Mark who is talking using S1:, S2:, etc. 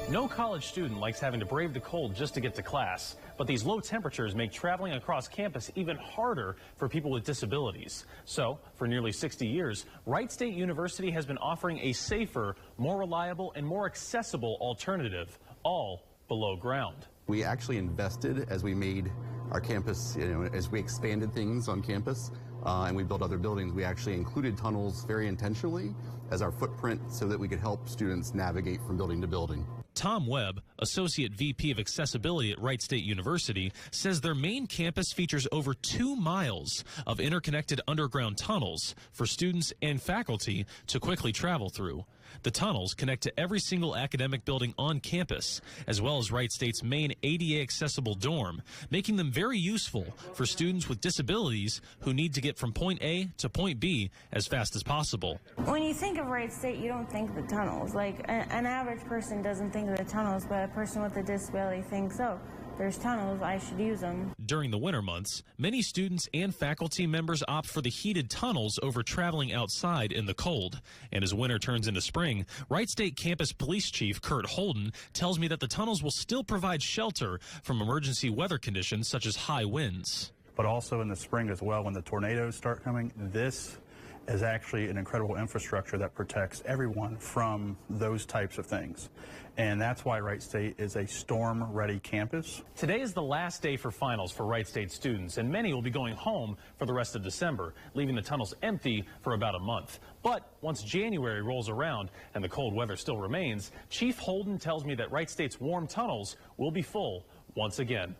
S1: No college student likes having to brave the cold just to get to class, but these low temperatures make traveling across campus even harder for people with disabilities. So, for nearly 60 years, Wright State University has been offering a safer, more reliable, and more accessible alternative, all below ground.
S2: We actually invested as we made our campus, as we expanded things on campus, and we built other buildings. We actually included tunnels very intentionally as our footprint so that we could help students navigate from building to building.
S1: Tom Webb, Associate VP of Accessibility at Wright State University, says their main campus features over 2 miles of interconnected underground tunnels for students and faculty to quickly travel through. The tunnels connect to every single academic building on campus, as well as Wright State's main ADA accessible dorm, making them very useful for students with disabilities who need to get from point A to point B as fast as possible.
S3: When you think of Wright State, you don't think of the tunnels. Like an average person doesn't think of the tunnels, but a person with a disability thinks, oh, there's tunnels, I should use them. During the winter months, many students and faculty members opt for the heated tunnels over traveling outside in the cold. And as winter turns into spring, Wright State Campus Police Chief Kurt Holden tells me that the tunnels will still provide shelter from emergency weather conditions such as high winds.
S4: But also in the spring as well, when the tornadoes start coming, this is actually an incredible infrastructure that protects everyone from those types of things. And that's why Wright State is a storm-ready campus.
S1: Today is the last day for finals for Wright State students, and many will be going home for the rest of December, leaving the tunnels empty for about a month. But once January rolls around and the cold weather still remains, Chief Holden tells me that Wright State's warm tunnels will be full once again.